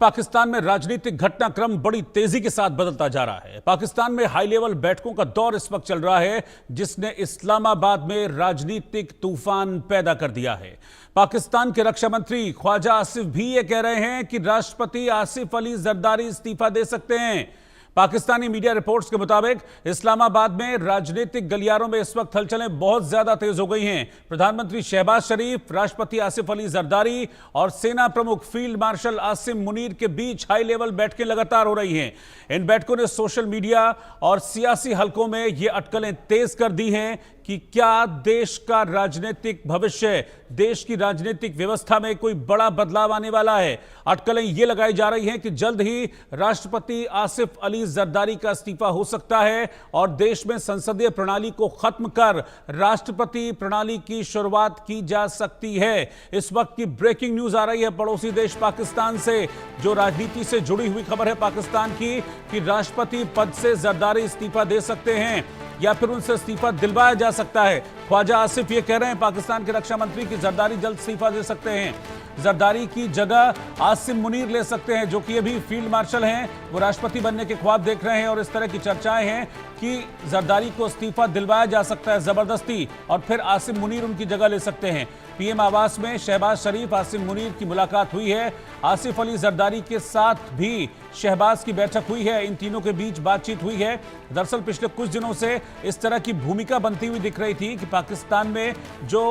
पाकिस्तान में राजनीतिक घटनाक्रम बड़ी तेजी के साथ बदलता जा रहा है। पाकिस्तान में हाई लेवल बैठकों का दौर इस वक्त चल रहा है, जिसने इस्लामाबाद में राजनीतिक तूफान पैदा कर दिया है। पाकिस्तान के रक्षा मंत्री ख्वाजा आसिफ भी ये कह रहे हैं कि राष्ट्रपति आसिफ अली जरदारी इस्तीफा दे सकते हैं। पाकिस्तानी मीडिया रिपोर्ट्स के मुताबिक इस्लामाबाद में राजनीतिक गलियारों में इस वक्त हलचलें बहुत ज्यादा तेज हो गई हैं। प्रधानमंत्री शहबाज शरीफ, राष्ट्रपति आसिफ अली जरदारी और सेना प्रमुख फील्ड मार्शल आसिम मुनीर के बीच हाई लेवल बैठकें लगातार हो रही हैं। इन बैठकों ने सोशल मीडिया और सियासी हलकों में ये अटकलें तेज कर दी हैं कि क्या देश का राजनीतिक भविष्य, देश की राजनीतिक व्यवस्था में कोई बड़ा बदलाव आने वाला है। अटकलें ये लगाई जा रही हैं कि जल्द ही राष्ट्रपति आसिफ अली जरदारी का इस्तीफा हो सकता है और देश में संसदीय प्रणाली को खत्म कर राष्ट्रपति प्रणाली की शुरुआत की जा सकती है। इस वक्त की ब्रेकिंग न्यूज आ रही है पड़ोसी देश पाकिस्तान से, जो राजनीति से जुड़ी हुई खबर है पाकिस्तान की, कि राष्ट्रपति पद से जरदारी इस्तीफा दे सकते हैं या फिर उनसे इस्तीफा दिलवाया जा सकता है। ख्वाजा आसिफ ये कह रहे हैं, पाकिस्तान के रक्षा मंत्री, की जरदारी जल्द इस्तीफा दे सकते हैं। जरदारी की जगह आसिम मुनीर ले सकते हैं, जो कि अभी फील्ड मार्शल हैं। वो राष्ट्रपति बनने के ख्वाब देख रहे हैं और इस तरह की चर्चाएं हैं कि जरदारी को इस्तीफा दिलवाया जा सकता है जबरदस्ती, और फिर आसिम मुनीर उनकी जगह ले सकते हैं। पीएम आवास में शहबाज शरीफ, आसिम मुनीर की मुलाकात हुई है। आसिफ अली जरदारी के साथ भी शहबाज की बैठक हुई है। इन तीनों के बीच बातचीत हुई है। दरअसल पिछले कुछ दिनों से इस तरह की भूमिका बनती हुई दिख रही थी कि पाकिस्तान में जो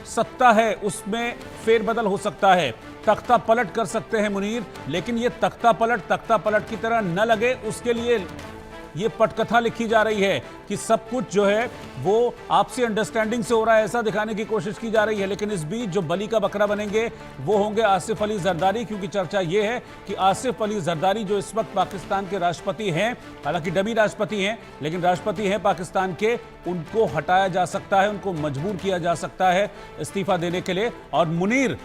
सत्ता है उसमें फेरबदल हो सकता है, तख्ता पलट कर सकते हैं मुनीर। लेकिन ये तख्ता पलट की तरह न लगे, उसके लिए ये पटकथा लिखी जा रही है कि सब कुछ जो है वो आपसी अंडरस्टैंडिंग से हो रहा है, ऐसा दिखाने की कोशिश की जा रही है। लेकिन इस बीच जो बली का बकरा बनेंगे वो होंगे आसिफ अली जरदारी, क्योंकि चर्चा ये है कि आसिफ अली जरदारी जो इस वक्त पाकिस्तान के राष्ट्रपति हैं, हालांकि डमी राष्ट्रपति हैं लेकिन राष्ट्रपति हैं पाकिस्तान के, उनको हटाया जा सकता है, उनको मजबूर किया जा सकता है इस्तीफा देने के लिए, और मुनीर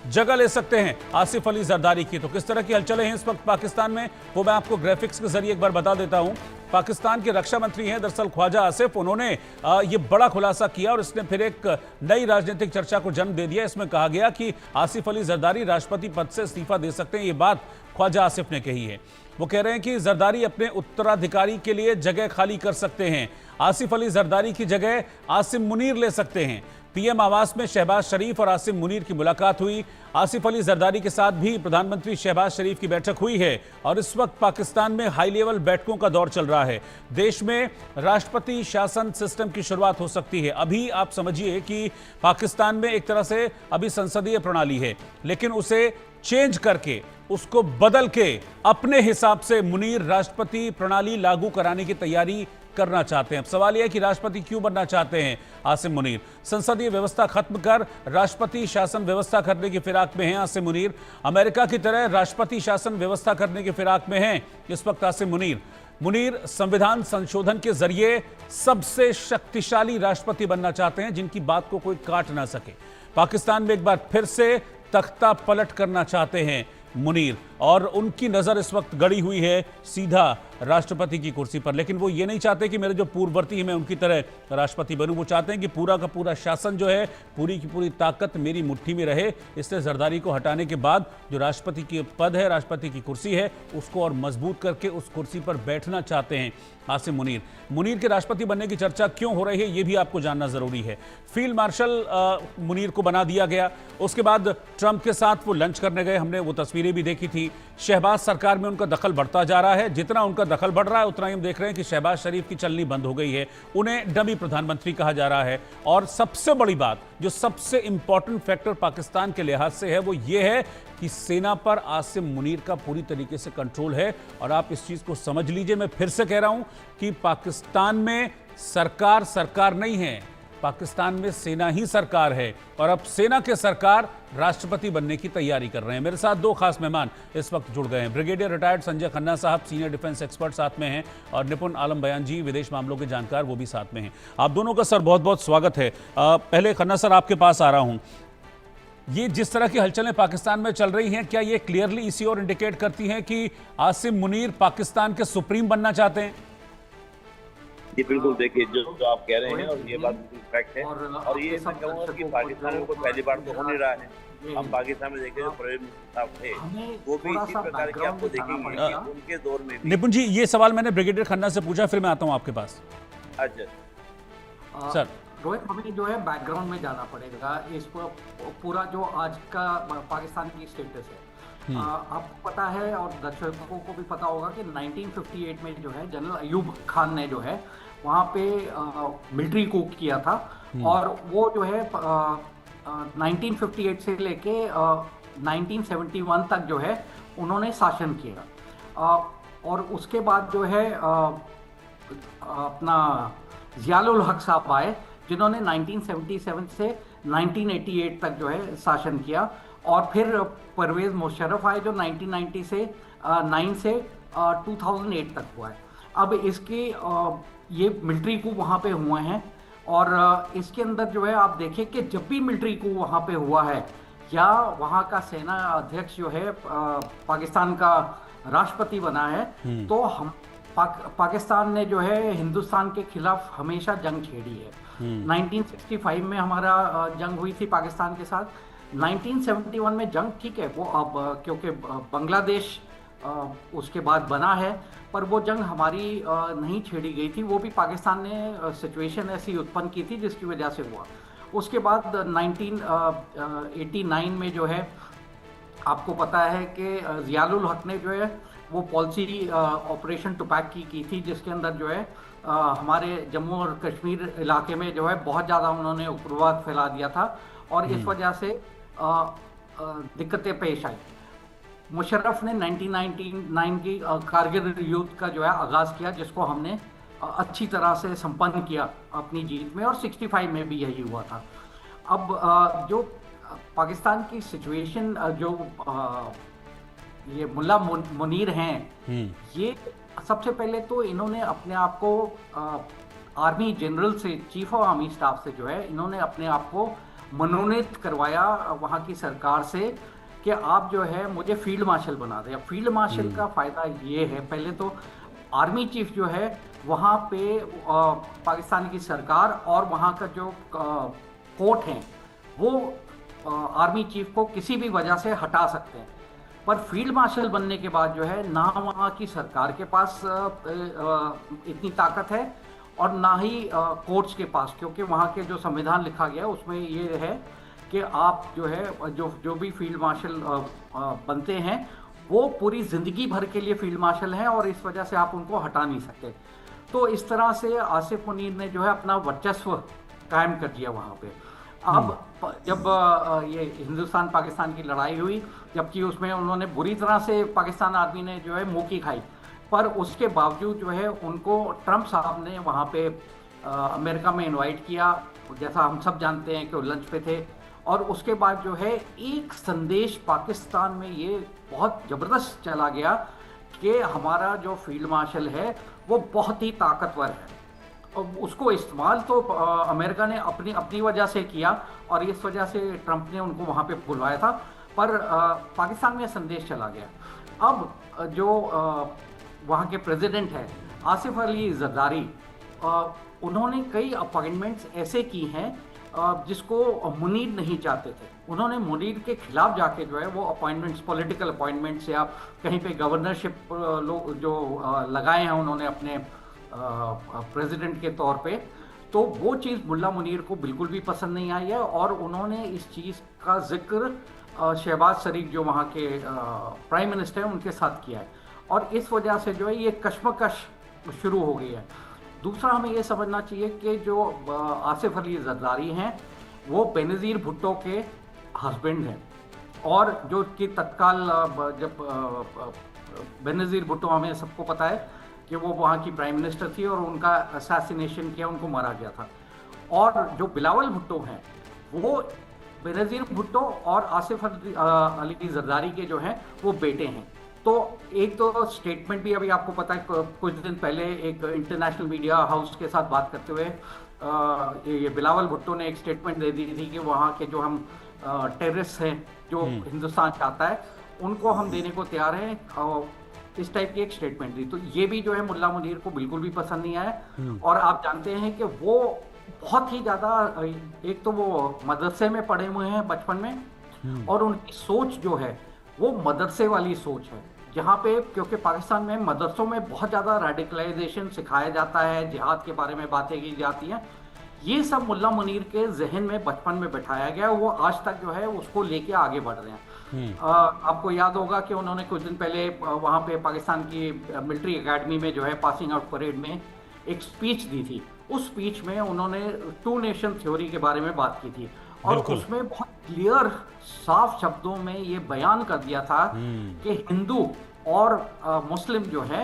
जगह ले सकते हैं आसिफ अली जरदारी की। तो किस तरह की हलचलें हैं इस वक्त पाकिस्तान में, वो मैं आपको ग्राफिक्स के जरिए एक बार बता देता हूं। पाकिस्तान के रक्षा मंत्री हैं दरअसल ख्वाजा आसिफ, उन्होंने ये बड़ा खुलासा किया और इसने फिर एक नई राजनीतिक चर्चा को जन्म दे दिया। इसमें कहा गया कि आसिफ अली जरदारी राष्ट्रपति पद से इस्तीफा दे सकते हैं। ये बात ख्वाजा आसिफ ने कही है। वो कह रहे हैं कि जरदारी अपने उत्तराधिकारी के लिए जगह खाली कर सकते हैं। आसिफ अली जरदारी की जगह आसिम मुनीर ले सकते हैं। पीएम आवास में शहबाज शरीफ और आसिम मुनीर की मुलाकात हुई। आसिफ अली जरदारी के साथ भी प्रधानमंत्री शहबाज शरीफ की बैठक हुई है और इस वक्त पाकिस्तान में हाई लेवल बैठकों का दौर चल रहा है। देश में राष्ट्रपति शासन सिस्टम की शुरुआत हो सकती है। अभी आप समझिए कि पाकिस्तान में एक तरह से अभी संसदीय प्रणाली है, लेकिन उसे चेंज करके, उसको बदल के अपने हिसाब से मुनीर राष्ट्रपति प्रणाली लागू कराने की तैयारी करना चाहते हैं। अब सवाल यह है कि राष्ट्रपति क्यों बनना चाहते हैं आसिम मुनीर? संसदीय व्यवस्था खत्म कर राष्ट्रपति शासन व्यवस्था करने की फिराक में हैं आसिम मुनीर। अमेरिका की तरह राष्ट्रपति शासन व्यवस्था करने की फिराक में हैं इस वक्त आसिम मुनीर संविधान संशोधन के जरिए सबसे शक्तिशाली राष्ट्रपति बनना चाहते हैं, जिनकी बात को कोई काट ना सके। पाकिस्तान में एक बार फिर से तख्ता पलट करना चाहते हैं मुनीर, और उनकी नजर इस वक्त गड़ी हुई है सीधा राष्ट्रपति की कुर्सी पर। लेकिन वो ये नहीं चाहते कि मेरे जो पूर्ववर्ती हैं मैं उनकी तरह राष्ट्रपति बनूं। वो चाहते हैं कि पूरा का पूरा शासन जो है, पूरी की पूरी ताकत मेरी मुट्ठी में रहे। इसलिए जरदारी को हटाने के बाद जो राष्ट्रपति की पद है, राष्ट्रपति की कुर्सी है, उसको और मजबूत करके उस कुर्सी पर बैठना चाहते हैं आसिम मुनीर के राष्ट्रपति बनने की चर्चा क्यों हो रही है, ये भी आपको जानना जरूरी है। फील्ड मार्शल मुनीर को बना दिया गया। उसके बाद ट्रंप के साथ वो लंच करने गए, हमने वो तस्वीरें भी देखी थी। शहबाज सरकार में उनका दखल बढ़ता जा रहा है। जितना उनका दखल बढ़ रहा है उतना ही हम देख रहे हैं कि शहबाज शरीफ की चलनी बंद हो गई है। उन्हें डमी प्रधानमंत्री कहा जा रहा है। और सबसे बड़ी बात, जो सबसे इंपॉर्टेंट फैक्टर पाकिस्तान के लिहाज से है, वो ये है कि सेना पर आसिम मुनीर का पूरी तरीके से कंट्रोल है। और आप इस चीज को समझ लीजिए, मैं फिर से कह रहा हूं कि पाकिस्तान में सरकार नहीं है, पाकिस्तान में सेना ही सरकार है। और अब सेना के सरकार राष्ट्रपति बनने की तैयारी कर रहे हैं। मेरे साथ दो खास मेहमान इस वक्त जुड़ गए हैं। ब्रिगेडियर रिटायर्ड संजय खन्ना साहब, सीनियर डिफेंस एक्सपर्ट साथ में हैं, और निपुण आलम बयान जी, विदेश मामलों के जानकार, वो भी साथ में हैं। आप दोनों का सर बहुत बहुत स्वागत है। पहले खन्ना सर आपके पास आ रहा हूं। ये जिस तरह की हलचलें पाकिस्तान में चल रही हैं, क्या ये क्लियरली इसी और इंडिकेट करती हैं कि आसिम मुनीर पाकिस्तान के सुप्रीम बनना चाहते हैं? जी बिल्कुल, देखिए जो आप कह रहे हैं और ये बात बिल्कुल फैक्ट है। और ये मैं कहूँगा कि पाकिस्तान में कोई पहली बार तो हो नहीं रहा है। हम पाकिस्तान में देखें जो परवेज मुशर्रफ थे हमें वो भी थोड़ा इसी सा प्रकार के बैकग्राउंड आपको दिखाना देखेंगे पड़ेगा। कि उनके दौर में भी। निपुण जी, ये सवाल मैंने ब्रिगेडियर खन्ना से पूछा, फिर मैं आता हूं आपके पास। अच्छा सर। रोहित, हमें जो है बैकग्राउंड में जाना पड़ेगा इस पूरा जो आज का पाकिस्तान की स्टेटस है। आपको पता है और दर्शकों को भी पता होगा कि 1958 में जो है जनरल अयूब खान ने जो है वहाँ पे मिलिट्री कूप किया था, और वो जो है 1958 से लेके 1971 तक जो है उन्होंने शासन किया। और उसके बाद जो है अपना ज़ियाउल हक साहब आए, जिन्होंने 1977 से 1988 तक जो है शासन किया, और फिर परवेज मुशर्रफ आए जो 1990 से 9 से 2008 तक हुआ है। अब इसके ये मिलिट्री coup वहाँ पे हुए हैं, और इसके अंदर जो है आप देखें कि जब भी मिलिट्री coup वहाँ पे हुआ है या वहाँ का सेना अध्यक्ष जो है पाकिस्तान का राष्ट्रपति बना है, तो हम पाकिस्तान ने जो है हिंदुस्तान के खिलाफ हमेशा जंग छेड़ी है। 1965 में हमारा जंग हुई थी पाकिस्तान के साथ। 1971 में जंग ठीक है, वो अब क्योंकि बांग्लादेश उसके बाद बना है, पर वो जंग हमारी नहीं छेड़ी गई थी, वो भी पाकिस्तान ने सिचुएशन ऐसी उत्पन्न की थी जिसकी वजह से हुआ। उसके बाद 1989 में जो है आपको पता है कि ज़ियाउल हक ने जो है वो पॉलिसी ऑपरेशन टुपैक की थी, जिसके अंदर जो है हमारे जम्मू और कश्मीर इलाके में जो है बहुत ज़्यादा उन्होंने उग्रवाद फैला दिया था, और इस वजह से दिक्कतें पेश आई। मुशर्रफ ने 1999 की कारगिल युद्ध का जो है आगाज़ किया, जिसको हमने अच्छी तरह से संपन्न किया अपनी जीत में, और 65 में भी यही हुआ था। अब जो पाकिस्तान की सिचुएशन जो ये मुल्ला मुनीर हैं, ये सबसे पहले तो इन्होंने अपने आप को आर्मी जनरल से, चीफ ऑफ आर्मी स्टाफ से जो है इन्होंने अपने आप को मनोनीत करवाया वहाँ की सरकार से कि आप जो है मुझे फील्ड मार्शल बना दें। फील्ड मार्शल का फ़ायदा ये है, पहले तो आर्मी चीफ जो है वहाँ पे पाकिस्तान की सरकार और वहाँ का जो कोर्ट हैं वो आर्मी चीफ को किसी भी वजह से हटा सकते हैं, पर फील्ड मार्शल बनने के बाद जो है ना वहाँ की सरकार के पास इतनी ताकत है और ना ही कोर्ट्स के पास, क्योंकि वहाँ के जो संविधान लिखा गया है उसमें ये है कि आप जो है जो भी फील्ड मार्शल बनते हैं वो पूरी ज़िंदगी भर के लिए फील्ड मार्शल हैं, और इस वजह से आप उनको हटा नहीं सकते। तो इस तरह से आसिफ मुनीर ने जो है अपना वर्चस्व कायम कर दिया वहाँ पे। अब जब ये हिंदुस्तान पाकिस्तान की लड़ाई हुई, जबकि उसमें उन्होंने बुरी तरह से पाकिस्तान आर्मी ने जो है मुँह की खाई, पर उसके बावजूद जो है उनको ट्रंप साहब ने वहाँ पे अमेरिका में इनवाइट किया, जैसा हम सब जानते हैं कि वो लंच पे थे, और उसके बाद जो है एक संदेश पाकिस्तान में ये बहुत ज़बरदस्त चला गया कि हमारा जो फील्ड मार्शल है वो बहुत ही ताकतवर है। और उसको इस्तेमाल तो अमेरिका ने अपनी वजह से किया, और इस वजह से ट्रंप ने उनको वहाँ पे बुलवाया था, पर पाकिस्तान में संदेश चला गया। अब जो वहाँ के प्रेसिडेंट हैं आसिफ अली जरदारी, उन्होंने कई अपॉइंटमेंट्स ऐसे की हैं जिसको मुनीर नहीं चाहते थे। उन्होंने मुनीर के खिलाफ जाके जो है वो अपॉइंटमेंट्स, पॉलिटिकल अपॉइंटमेंट्स या कहीं पे गवर्नरशिप लोग जो लगाए हैं उन्होंने अपने प्रेसिडेंट के तौर पे, तो वो चीज़ मुल्ला मुनीर को बिल्कुल भी पसंद नहीं आई है, और उन्होंने इस चीज़ का जिक्र शहबाज शरीफ जो वहाँ के प्राइम मिनिस्टर हैं उनके साथ किया है, और इस वजह से जो है ये कश्मकश शुरू हो गई है। दूसरा हमें ये समझना चाहिए कि जो आसिफ अली जरदारी हैं वो बेनज़ीर भुट्टो के हस्बैंड हैं, और जो कि तत्काल जब बेनज़ीर भुट्टो, हमें सबको पता है कि वो वहाँ की प्राइम मिनिस्टर थी और उनका असैसिनेशन किया, उनको मारा गया था। और जो बिलावल भुट्टो हैं वो बेनज़ीर भुट्टो और आसिफ अली जरदारी के जो हैं वो बेटे हैं। तो एक तो स्टेटमेंट भी अभी आपको पता है, कुछ दिन पहले एक इंटरनेशनल मीडिया हाउस के साथ बात करते हुए ये बिलावल भुट्टो ने एक स्टेटमेंट दे दी थी कि वहाँ के जो हम टेररिस्ट हैं जो हिंदुस्तान चाहता है उनको हम देने को तैयार हैं, और इस टाइप की एक स्टेटमेंट दी। तो ये भी जो है मुल्ला मुनीर को बिल्कुल भी पसंद नहीं आया, और आप जानते हैं कि वो बहुत ही ज़्यादा, एक तो वो मदरसे में पढ़े हुए हैं बचपन में, और उनकी सोच जो है वो मदरसे वाली सोच है, जहाँ पे क्योंकि पाकिस्तान में मदरसों में बहुत ज़्यादा रेडिकलाइजेशन सिखाया जाता है, जिहाद के बारे में बातें की जाती हैं। ये सब मुल्ला मुनीर के जहन में बचपन में बैठाया गया, वो आज तक जो है उसको लेके आगे बढ़ रहे हैं। आपको याद होगा कि उन्होंने कुछ दिन पहले वहाँ पे पाकिस्तान की मिलिट्री एकेडमी में जो है पासिंग आउट परेड में एक स्पीच दी थी। उस स्पीच में उन्होंने टू नेशन थ्योरी के बारे में बात की थी और उसमें बहुत क्लियर साफ शब्दों में ये बयान कर दिया था कि हिंदू और मुस्लिम जो है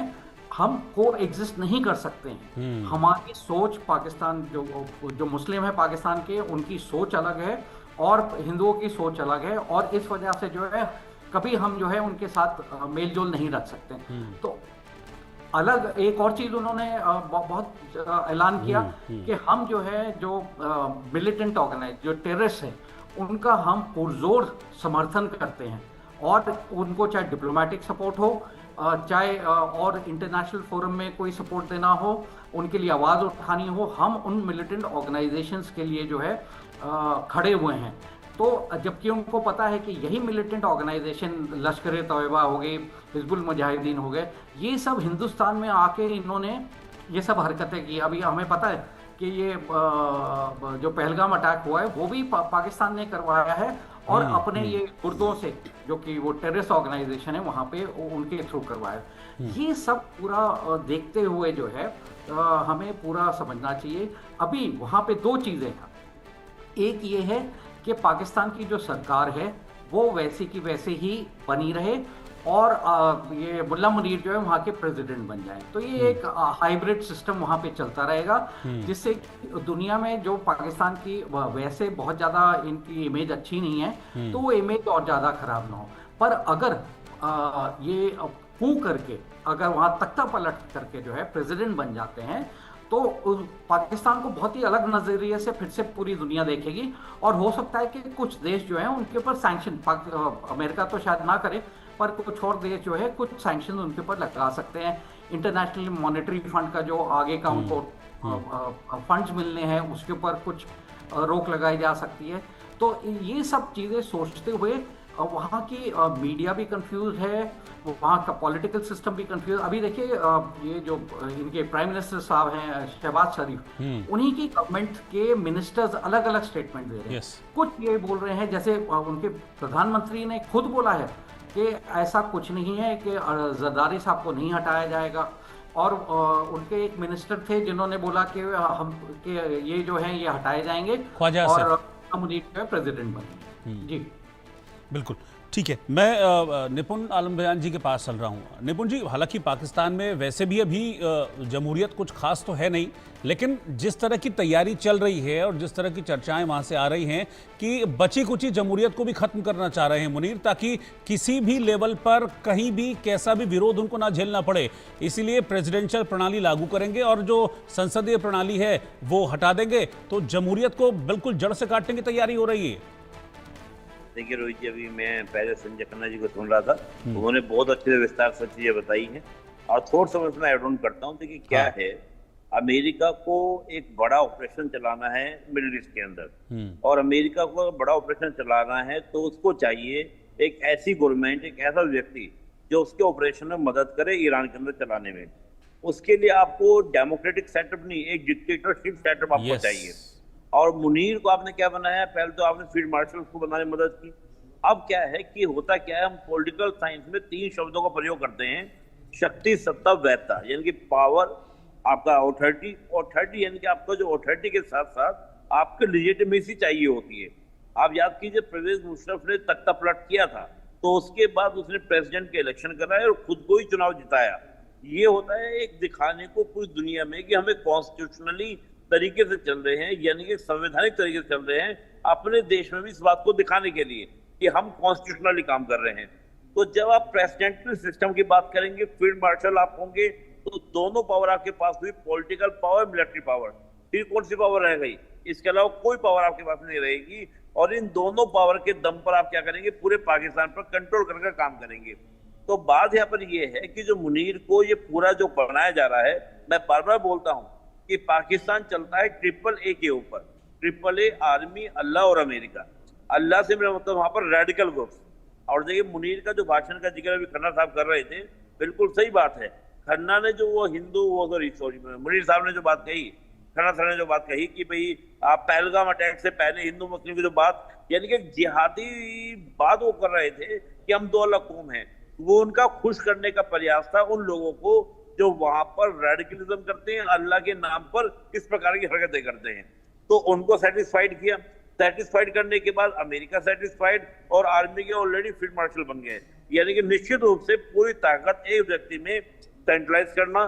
हम को एग्जिस्ट नहीं कर सकते हैं। हमारी सोच पाकिस्तान जो मुस्लिम है पाकिस्तान के, उनकी सोच अलग है और हिंदुओं की सोच अलग है, और इस वजह से जो है कभी हम जो है उनके साथ मेल जोल नहीं रख सकते। तो अलग एक और चीज उन्होंने बहुत ऐलान किया कि हम जो है जो मिलिटेंट ऑर्गेनाइज जो टेररिस्ट है उनका हम पुरजोर समर्थन करते हैं, और उनको चाहे डिप्लोमेटिक सपोर्ट हो, चाहे और इंटरनेशनल फोरम में कोई सपोर्ट देना हो, उनके लिए आवाज़ उठानी हो, हम उन मिलिटेंट ऑर्गेनाइजेशंस के लिए जो है खड़े हुए हैं। तो जबकि उनको पता है कि यही मिलिटेंट ऑर्गेनाइजेशन लश्कर-ए-तौयबा हो गई, हिजबुल मुजाहिदीन हो गए, ये सब हिंदुस्तान में आके इन्होंने ये सब हरकतें की। अभी हमें पता है कि ये जो पहलगाम अटैक हुआ है वो भी पाकिस्तान ने करवाया है, और अपने ये गुर्दों से जो कि वो टेररिस्ट ऑर्गेनाइजेशन है वहाँ पे उनके थ्रू करवाया। ये सब पूरा देखते हुए जो है हमें पूरा समझना चाहिए। अभी वहाँ पे दो चीज़ें हैं, एक ये है कि पाकिस्तान की जो सरकार है वो वैसे की वैसे ही बनी रहे, और ये मुल्ला मुनीर जो है वहाँ के प्रेसिडेंट बन जाए। तो ये एक हाइब्रिड सिस्टम वहाँ पे चलता रहेगा, जिससे दुनिया में जो पाकिस्तान की वैसे बहुत ज़्यादा इनकी इमेज अच्छी नहीं है, तो वो इमेज और ज़्यादा खराब ना हो। पर अगर ये कू करके अगर वहाँ तख्ता पलट करके जो है प्रेसिडेंट बन जाते हैं, तो पाकिस्तान को बहुत ही अलग नज़रिए से फिर से पूरी दुनिया देखेगी, और हो सकता है कि कुछ देश जो हैं उनके ऊपर सैंक्शन, अमेरिका तो शायद ना करे, पर कुछ और देश जो है कुछ सैंक्शन उनके ऊपर लगा सकते हैं। इंटरनेशनल मॉनेटरी फंड का जो आगे का उनको फंड्स मिलने हैं उसके ऊपर कुछ रोक लगाई जा सकती है। तो ये सब चीज़ें सोचते हुए वहाँ की मीडिया भी कंफ्यूज है, वहाँ का पॉलिटिकल सिस्टम भी कंफ्यूज। अभी देखिए ये जो इनके प्राइम मिनिस्टर साहब हैं शहबाज शरीफ, उन्हीं की गवर्नमेंट के मिनिस्टर्स अलग अलग स्टेटमेंट दे रहे हैं। कुछ ये बोल रहे हैं, जैसे उनके प्रधानमंत्री ने खुद बोला है कि ऐसा कुछ नहीं है कि जरदारी साहब को नहीं हटाया जाएगा, और उनके एक मिनिस्टर थे जिन्होंने बोला कि ये जो है ये हटाए जाएंगे और मुनीर जो है प्रेसिडेंट बनेंगे। जी बिल्कुल ठीक है। मैं निपुण आलम बयान जी के पास चल रहा हूँ। निपुण जी, हालांकि पाकिस्तान में वैसे भी अभी जमहूरियत कुछ खास तो है नहीं, लेकिन जिस तरह की तैयारी चल रही है और जिस तरह की चर्चाएं वहाँ से आ रही हैं कि बची कुची जमहूरियत को भी ख़त्म करना चाह रहे हैं मुनीर, ताकि किसी भी लेवल पर कहीं भी कैसा भी विरोध उनको ना झेलना पड़े, इसीलिए प्रेसिडेंशियल प्रणाली लागू करेंगे और जो संसदीय प्रणाली है वो हटा देंगे, तो जमहूरियत को बिल्कुल जड़ से काटने की तैयारी हो रही है। देखिए रोहित जी, अभी मैं पहले संजय खन्ना जी को सुन रहा था, उन्होंने बहुत अच्छे से विस्तार से चीजें बताई हैं, और थोड़ा सा मैं ऐड ऑन करता हूँ। देखिए क्या है, अमेरिका को एक बड़ा ऑपरेशन चलाना है मिडिल ईस्ट के अंदर, और अमेरिका को बड़ा ऑपरेशन चलाना है तो उसको चाहिए एक ऐसी गवर्नमेंट, एक ऐसा व्यक्ति जो उसके ऑपरेशन में मदद करे ईरान के अंदर चलाने में। उसके लिए आपको डेमोक्रेटिक सेटअप नहीं, एक डिक्टेटरशिप सेटअप आपको चाहिए। और मुनीर को आपने क्या बनाया, पहले तो आपने फील्ड मार्शल को बनाने में मदद की। अब क्या है कि होता क्या है, हम पॉलिटिकल साइंस में 3 शब्दों का प्रयोग करते हैं, शक्ति, सत्ता, वैधता, यानी कि पावर, आपका ऑथोरिटी यानी कि आपका जो ऑथोरिटी के साथ साथ आपको लेजिटिमेसी चाहिए होती है। आप याद कीजिए परवेज मुशर्रफ ने तख्ता पलट किया था, तो उसके बाद उसने प्रेसिडेंट के इलेक्शन कराए और खुद को ही चुनाव जिताया। ये होता है एक दिखाने को पूरी दुनिया में कि हमें कॉन्स्टिट्यूशनली तरीके से चल रहे हैं, यानी कि संवैधानिक तरीके से चल रहे हैं, अपने देश में भी इस बात को दिखाने के लिए कि हम कॉन्स्टिट्यूशनली काम कर रहे हैं। तो जब आप प्रेसिडेंशियल सिस्टम की बात करेंगे, फील्ड मार्शल आप होंगे, तो दोनों पावर आपके पास हुई, पॉलिटिकल पावर, मिलिट्री पावर। फिर कौन सी पावर रह गई? इसके अलावा कोई पावर आपके पास नहीं रहेगी, और इन दोनों पावर के दम पर आप क्या करेंगे, पूरे पाकिस्तान पर कंट्रोल करके काम करेंगे। तो बात यहाँ पर यह है कि जो मुनीर को ये पूरा जो बनाया जा रहा है, मैं बार बार बोलता हूँ कि पाकिस्तान चलता है ट्रिपल ए के ऊपर, ट्रिपल ए, आर्मी, अल्लाह और अमेरिका। अल्लाह से मेरा मतलब वहां पर रेडिकल ग्रुप्स। और देखिए मुनीर का जो भाषण का जिक्र अभी खन्ना साहब कर रहे थे, बिल्कुल सही बात है। खन्ना ने जो वो हिंदू वो सॉरी मुनीर साहब ने जो बात कही, खन्ना साहब ने जो बात कही कि भाई आप पहलगाम अटैक से पहले हिंदू मुस्लिम की जो बात, यानी कि जिहादी बात वो कर रहे थे कि हम दो अलग कौम हैं, वो उनका खुश करने का प्रयास था उन लोगों को जो वहां पर रेडिकलिज्म करते हैं, अल्लाह के नाम पर इस प्रकार की हरकतें करते हैं। तो उनको सेटिस्फाइड किया। सेटिस्फाइड करने के बाद अमेरिका सेटिस्फाइड और आर्मी के ऑलरेडी फील्ड मार्शल बन गए। यानी कि निश्चित रूप से पूरी ताकत एक व्यक्ति में सेंट्रलाइज करना,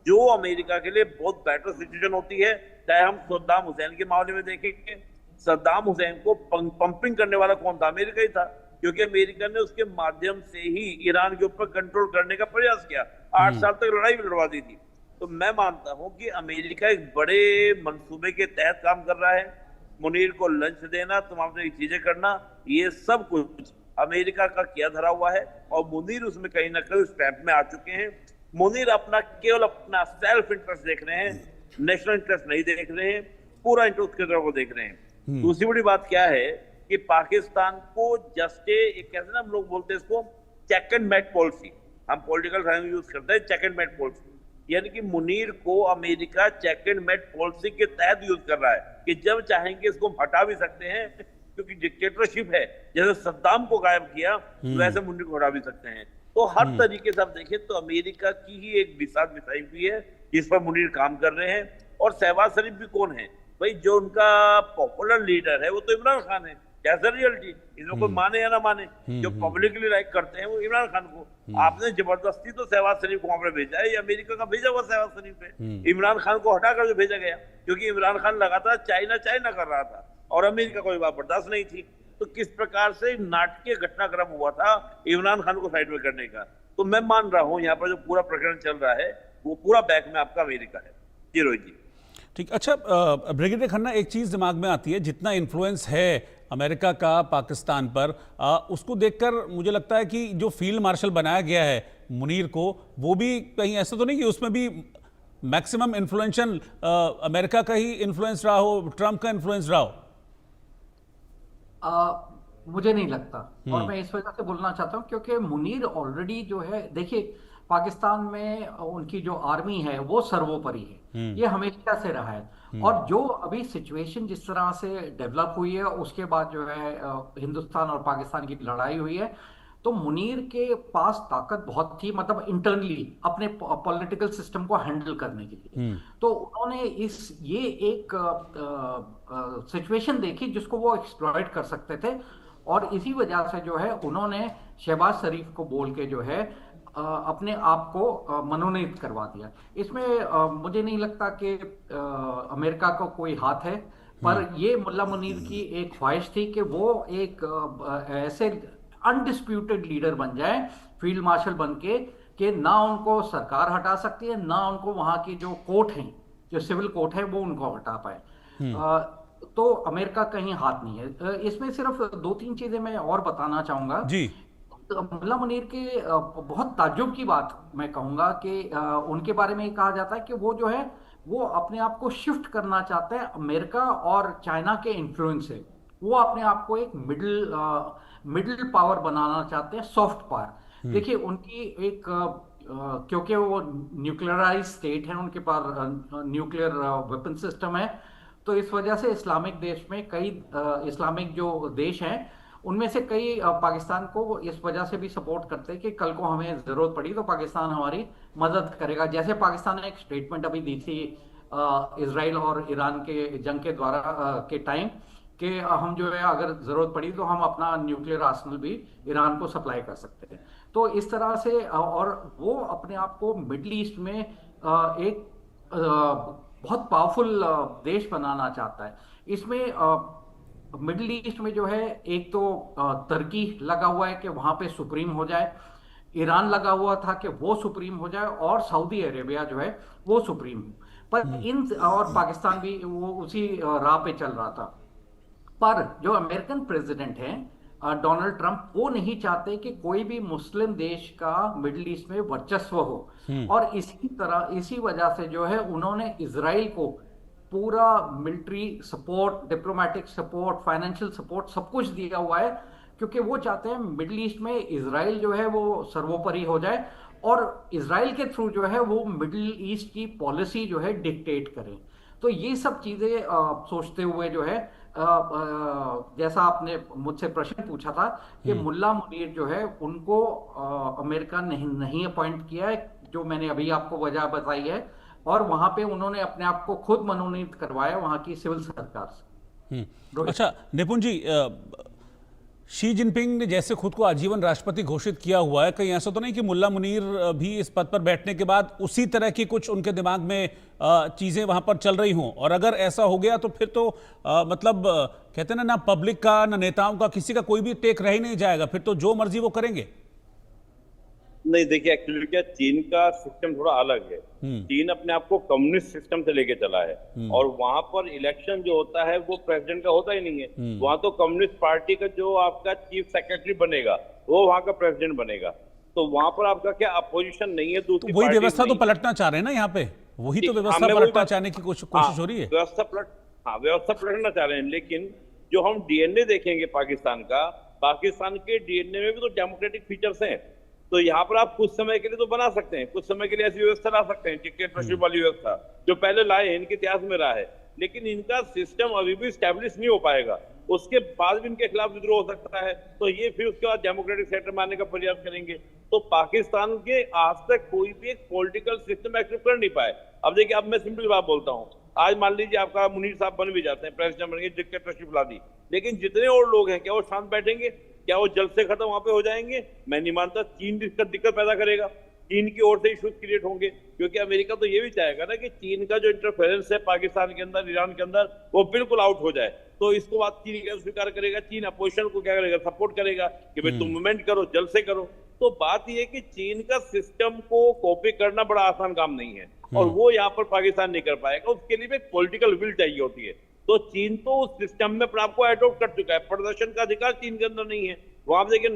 जो अमेरिका के लिए बहुत बेटर सिचुएशन होती है। चाहे हम सद्दाम हुसैन के मामले में देखेंगे, सद्दाम हुसैन को पंपिंग करने वाला कौन था? अमेरिका ही था, क्योंकि अमेरिका ने उसके माध्यम से ही ईरान के ऊपर कंट्रोल करने का प्रयास किया। 8 साल तक लड़ाई भी लड़वा दी थी। तो मैं मानता हूं कि अमेरिका एक बड़े मंसूबे के तहत काम कर रहा है। मुनीर को लंच देना, तमाम तरह की चीजें करना, ये सब कुछ अमेरिका का किया धरा हुआ है और मुनीर उसमें कहीं ना कहीं उस कैंप में आ चुके हैं। मुनीर केवल अपना सेल्फ इंटरेस्ट देख रहे हैं, नेशनल इंटरेस्ट नहीं देख रहे हैं, पूरा इंटरेस्ट की तरफ को देख रहे हैं। दूसरी बड़ी बात क्या है कि पाकिस्तान को जस्ट कैसे ना हम लोग बोलते हैं इसको, चेक एंड मेट पॉलिसी, हम पॉलिटिकल साइंस यूज करते हैं, चेक एंड मेट पॉलिसी। यानी कि मुनीर को America check and mate policy के तहत यूज कर रहा है कि जब चाहेंगे इसको हटा भी सकते हैं, क्योंकि डिक्टेटरशिप है। जैसे सद्दाम को गायब किया वैसे मुनीर को हटा भी सकते हैं। तो हर तरीके से आप देखें तो अमेरिका की ही एक बिसात बिछाई हुई है जिस पर मुनीर काम कर रहे हैं। और शहबाज शरीफ भी कौन है भाई? जो उनका पॉपुलर लीडर है वो तो इमरान खान है। कैसा रियलिटी, इसमें कोई माने या ना माने, जो पब्लिकली लाइक करते हैं वो इमरान खान को। आपने जबरदस्ती तो शहबाज शरीफ को वहां पर भेजा है, ये अमेरिका का भेजा हुआ शहबाज शरीफ है। इमरान खान को हटाकर जो भेजा गया, क्योंकि इमरान खान लगातार चाइना कर रहा था और अमेरिका को ये बात बर्दाश्त नहीं थी। तो किस प्रकार से नाटकीय घटनाक्रम हुआ था इमरान खान को साइड में करने का। तो मैं मान रहा हूं यहाँ पर जो पूरा प्रकरण चल रहा है वो पूरा बैक में आपका अमेरिका है। जी रोहित जी। ठीक, अच्छा ब्रिगेडियर खन्ना, एक चीज दिमाग में आती है, जितना इन्फ्लुएंस है अमेरिका का पाकिस्तान पर, उसको देखकर मुझे लगता है कि जो फील्ड मार्शल बनाया गया है मुनीर को, वो भी कहीं ऐसा तो नहीं कि उसमें भी मैक्सिमम इन्फ्लुएंशियल अमेरिका का ही इन्फ्लुएंस रहा हो, ट्रंप का इन्फ्लुएंस रहा हो? मुझे नहीं लगता। और मैं इस वजह से बोलना चाहता हूं क्योंकि मुनीर ऑलरेडी जो है, देखिए पाकिस्तान में उनकी जो आर्मी है वो सर्वोपरि है, ये हमेशा से रहा है। और जो अभी सिचुएशन जिस तरह से डेवलप हुई है, उसके बाद जो है हिंदुस्तान और पाकिस्तान की लड़ाई हुई है, तो मुनीर के पास ताकत बहुत थी, मतलब इंटरनली अपने पॉलिटिकल सिस्टम को हैंडल करने के लिए। तो उन्होंने ये एक सिचुएशन देखी जिसको वो एक्सप्लॉइट कर सकते थे, और इसी वजह से जो है उन्होंने शहबाज शरीफ को बोल के जो है अपने आप को मनोनीत करवा दिया। इसमें मुझे नहीं लगता कि अमेरिका का कोई हाथ है, पर ये मुल्ला मुनीर की एक ख्वाहिश थी कि वो एक ऐसे अनडिस्प्यूटेड लीडर बन जाए, फील्ड मार्शल बन के, कि ना उनको सरकार हटा सकती है, ना उनको वहां की जो कोर्ट हैं, जो सिविल कोर्ट है, वो उनको हटा पाए। तो अमेरिका कहीं हाथ नहीं है इसमें। सिर्फ 2-3 चीजें मैं और बताना चाहूंगा जी। मुल्ला मुनीर के बहुत ताज्जुब की बात मैं कहूंगा कि उनके बारे में कहा जाता है कि वो जो है वो अपने आप को शिफ्ट करना चाहते हैं अमेरिका और चाइना के इन्फ्लुएंस से। वो अपने आप को एक मिडिल पावर बनाना चाहते हैं, सॉफ्ट पावर। देखिए उनकी एक क्योंकि वो न्यूक्लियराइज स्टेट है, उनके पास न्यूक्लियर वेपन सिस्टम है, तो इस वजह से इस्लामिक देश में कई इस्लामिक जो देश हैं उनमें से कई पाकिस्तान को इस वजह से भी सपोर्ट करते हैं कि कल को हमें जरूरत पड़ी तो पाकिस्तान हमारी मदद करेगा। जैसे पाकिस्तान ने एक स्टेटमेंट अभी दी थी इजराइल और ईरान के जंग के द्वारा के टाइम, कि हम जो है अगर जरूरत पड़ी तो हम अपना न्यूक्लियर आर्सेनल भी ईरान को सप्लाई कर सकते हैं। तो इस तरह से, और वो अपने आप को मिडिल ईस्ट में एक बहुत पावरफुल देश बनाना चाहता है। इसमें मिडिल ईस्ट में जो है एक तो तुर्की लगा हुआ है कि वहां पे सुप्रीम हो जाए, ईरान लगा हुआ था कि वो सुप्रीम हो जाए, और सऊदी अरेबिया जो है वो सुप्रीम हो। पर और पाकिस्तान भी वो उसी राह पे चल रहा था। पर जो अमेरिकन प्रेसिडेंट हैं डोनाल्ड ट्रंप, वो नहीं चाहते कि कोई भी मुस्लिम देश का मिडिल ईस्ट में वर्चस्व हो, और इसी वजह से जो है उन्होंने इजराइल को पूरा military support, diplomatic support, financial support सब कुछ दिया हुआ है, क्योंकि वो चाहते हैं मिडिल ईस्ट में इजराइल जो है वो सर्वोपरि हो जाए और इजराइल के थ्रू जो है वो मिडिल ईस्ट की पॉलिसी जो है डिक्टेट करें। तो ये सब चीजें सोचते हुए जो है जैसा आपने मुझसे प्रश्न पूछा था कि मुल्ला मुनीर जो है उनको अमेरिका नहीं अपॉइंट किया है, जो मैंने अभी आपको वजह बताई है, और वहां पे उन्होंने अपने आप को खुद मनोनीत करवाया वहां की सिविल सरकार से। अच्छा निपुण जी, शी जिनपिंग ने जैसे खुद को आजीवन राष्ट्रपति घोषित किया हुआ है, कहीं ऐसा तो नहीं कि मुल्ला मुनीर भी इस पद पर बैठने के बाद उसी तरह की कुछ उनके दिमाग में चीजें वहां पर चल रही हों, और अगर ऐसा हो गया तो फिर तो मतलब कहते हैं ना पब्लिक का ना नेताओं का किसी का कोई भी टेक रह ही नहीं जाएगा, फिर तो जो मर्जी वो करेंगे। नहीं देखिए, एक्चुअली क्या चीन का सिस्टम थोड़ा अलग है। चीन अपने आप को कम्युनिस्ट सिस्टम से लेके चला है, और वहां पर इलेक्शन जो होता है वो प्रेसिडेंट का होता ही नहीं है। वहां तो कम्युनिस्ट पार्टी का जो आपका चीफ सेक्रेटरी बनेगा वो वहां का प्रेसिडेंट बनेगा। तो वहां पर आपका क्या अपोजिशन नहीं है, दूसरी तो वही व्यवस्था तो पलटना चाह रहे हैं ना यहाँ पे, वही तो व्यवस्था पलटना चाहने की कोशिश हो रही है। व्यवस्था पलटना चाह रहे हैं, लेकिन जो हम डीएनए देखेंगे पाकिस्तान का, पाकिस्तान के डीएनए में भी तो डेमोक्रेटिक फीचर्स हैं। तो यहाँ पर आप कुछ समय के लिए तो बना सकते हैं, कुछ समय के लिए ऐसी व्यवस्था ला सकते हैं, डिक्टेटरशिप वाली व्यवस्था जो पहले लाए हैं, इनके इतिहास में रहा है, लेकिन इनका सिस्टम अभी भी स्टैब्लिश नहीं हो पाएगा। उसके बाद भी इनके खिलाफ विद्रोह हो सकता है, तो ये फिर उसके बाद डेमोक्रेटिक सेक्टर में आने का प्रयास करेंगे। तो पाकिस्तान के आज तक कोई भी एक पॉलिटिकल सिस्टम एक्सेप्ट कर नहीं पाए। अब देखिए, अब मैं सिंपल बात बोलता हूँ, आज मान लीजिए आपका मुनीर साहब बन भी जाते हैं, प्रेसिडेंट बन गए, डिक्टेटरशिप ला दी, लेकिन जितने और लोग हैं क्या वो शांत बैठेंगे? क्या वो जल्द से खत्म वहां पे हो जाएंगे? मैं नहीं मानता। चीन दिक्कत पैदा करेगा, चीन की ओर से इश्यूज क्रिएट होंगे, क्योंकि अमेरिका तो ये भी चाहेगा ना कि चीन का जो इंटरफेरेंस है पाकिस्तान के अंदर, ईरान के अंदर, वो बिल्कुल आउट हो जाए। तो इसको बात चीन क्या स्वीकार करेगा? चीन अपोजिशन को क्या करेगा? सपोर्ट करेगा कि भाई तुम मूवमेंट करो, जल्द से करो। तो बात यह है कि चीन का सिस्टम को कॉपी करना बड़ा आसान काम नहीं है, और वो यहाँ पर पाकिस्तान नहीं कर पाएगा। उसके लिए एक पॉलिटिकल विल चाहिए होती है। तो चीन तो उस सिस्टम में अपने आपको एडॉप्ट कर चुका है, प्रदर्शन का अधिकार चीन के अंदर नहीं है। वहां देखिए